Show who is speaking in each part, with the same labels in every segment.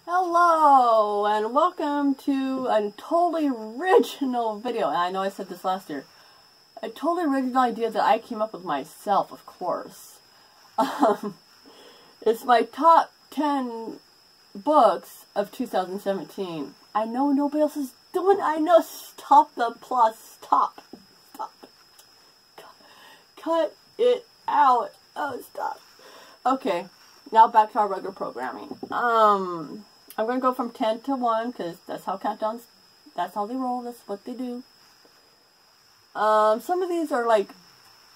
Speaker 1: Hello, and welcome to a totally original video. And I know I said this last year. A totally original idea that I came up with myself, of course. It's my top 10 books of 2017. I know nobody else is doing it. I know. Stop the plus. Stop. Stop. Cut it out. Oh, stop. Okay, now back to our regular programming. I'm going to go from 10 to 1, because that's how countdowns, that's how they roll, that's what they do. Some of these are like,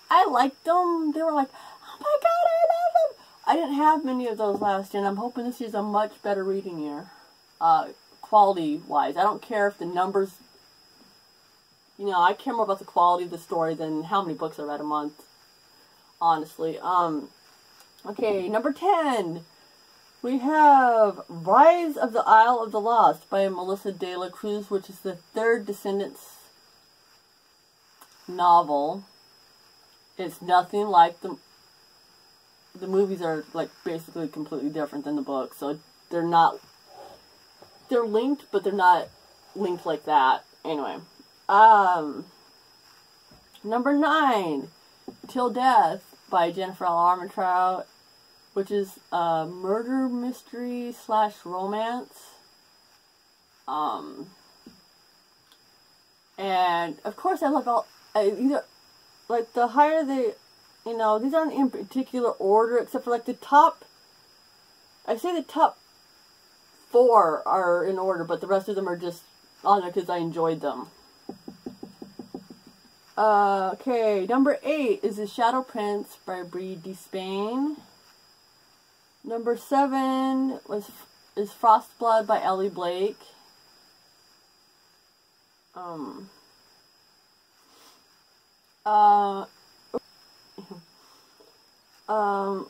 Speaker 1: I liked them, they were like, oh my god, I love them! I didn't have many of those last year, and I'm hoping this year's a much better reading year, quality-wise. I don't care if the numbers, you know, I care more about the quality of the story than how many books I read a month, honestly. Okay, number 10. We have Rise of the Isle of the Lost by Melissa De La Cruz, which is the third Descendants novel. It's nothing like the movies are like basically completely different than the book, so they're linked, but they're not linked like that. Anyway, number 9, Till Death by Jennifer L. Armentrout, which is a murder mystery / romance. And of course I love either, like, the higher they, you know, these aren't in particular order, except for like the top, I say the top 4 are in order, but the rest of them are just on there because I enjoyed them. Okay, number 8 is The Shadow Prince by Bree Despain. Number 7 is Frostblood by Ellie Blake.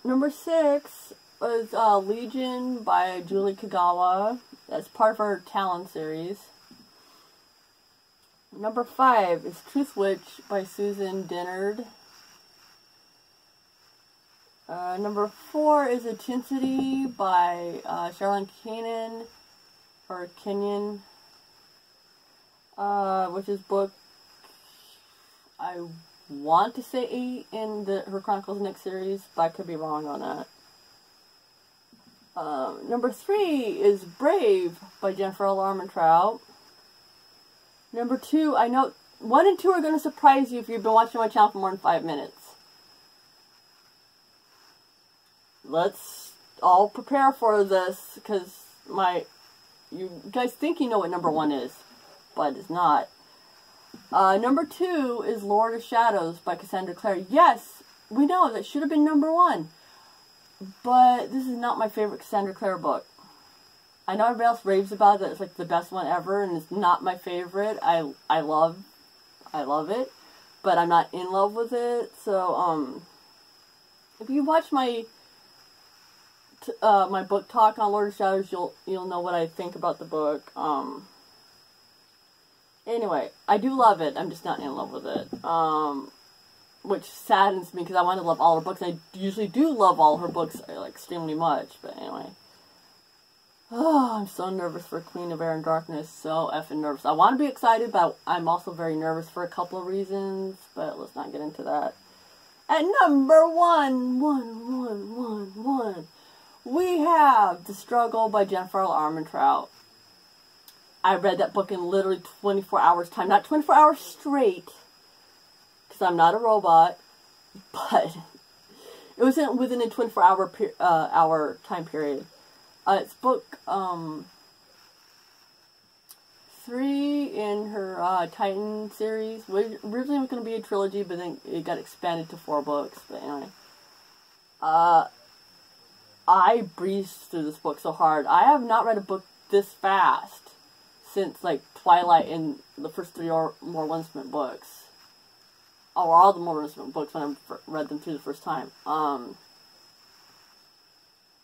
Speaker 1: Number 6 was Legion by Julie Kagawa. That's part of her Talon series. Number 5 is Truth Witch by Susan Dennard. Number 4 is Intensity by Charlene Kanan, or Kenyon, which is book, I want to say 8 in her Chronicles Next series, but I could be wrong on that. Number 3 is Brave by Jennifer L. Armentrout. Number 2, I know 1 and 2 are going to surprise you if you've been watching my channel for more than 5 minutes. Let's all prepare for this, because you guys think you know what number 1 is, but it's not. Number 2 is Lord of Shadows by Cassandra Clare. Yes, we know that should have been number 1, but this is not my favorite Cassandra Clare book. I know everybody else raves about it, it's like the best one ever, and it's not my favorite. I love it, but I'm not in love with it. So, if you watch my my book talk on Lord of Shadows, you'll know what I think about the book. Anyway, I do love it. I'm just not in love with it. Which saddens me because I want to love all her books. I usually do love all her books like extremely much. But anyway, oh, I'm so nervous for Queen of Air and Darkness. So effing nervous. I want to be excited, but I'm also very nervous for a couple of reasons. But let's not get into that. At number 1, we have The Struggle by Jennifer L. Armentrout. I read that book in literally 24 hours time. Not 24 hours straight, because I'm not a robot, but it was within a 24-hour hour time period. It's book 3 in her Titan series. Originally it was going to be a trilogy, but then it got expanded to 4 books. But anyway, I breezed through this book so hard. I have not read a book this fast since, like, Twilight and the first 3 or more Winsmith books. Or all the more Winsmith books when I read them through the first time.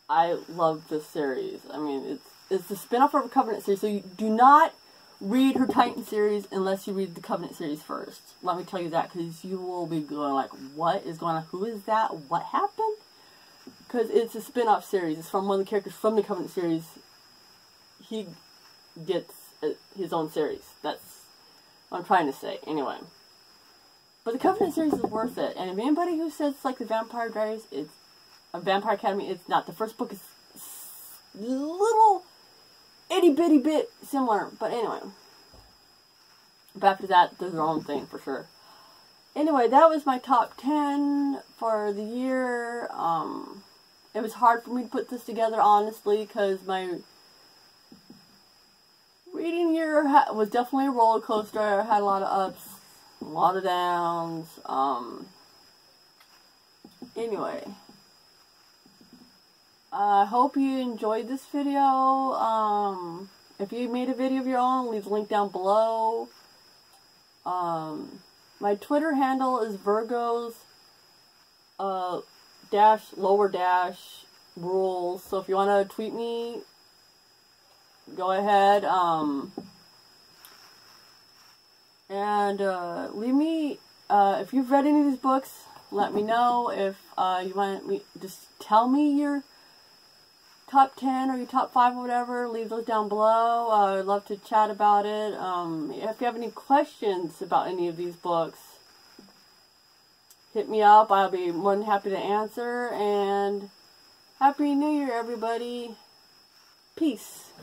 Speaker 1: I love this series. I mean, it's the spin-off of her Covenant series, so you do not read her Titan series unless you read the Covenant series first. Let me tell you that, because you will be going like, what is going on? Who is that? What happened? Because it's a spin-off series. It's from one of the characters from the Covenant series he gets his own series. That's what I'm trying to say. Anyway. But the Covenant series is worth it. And if anybody who says it's like the Vampire Diaries, it's a Vampire Academy, it's not. The first book is little itty bitty bit similar. But anyway. But after that, they're their own thing for sure. Anyway, that was my top 10 for the year. It was hard for me to put this together, honestly, because my reading year was definitely a roller coaster. I had a lot of ups, a lot of downs. Anyway, I hope you enjoyed this video. If you made a video of your own, leave the link down below. My Twitter handle is Virgos _ rules. So if you want to tweet me, go ahead. And leave me, if you've read any of these books, let me know. If you want me, just tell me your top 10 or your top 5 or whatever. Leave those down below. I'd love to chat about it. If you have any questions about any of these books, hit me up. I'll be more than happy to answer. And Happy New Year, everybody. Peace.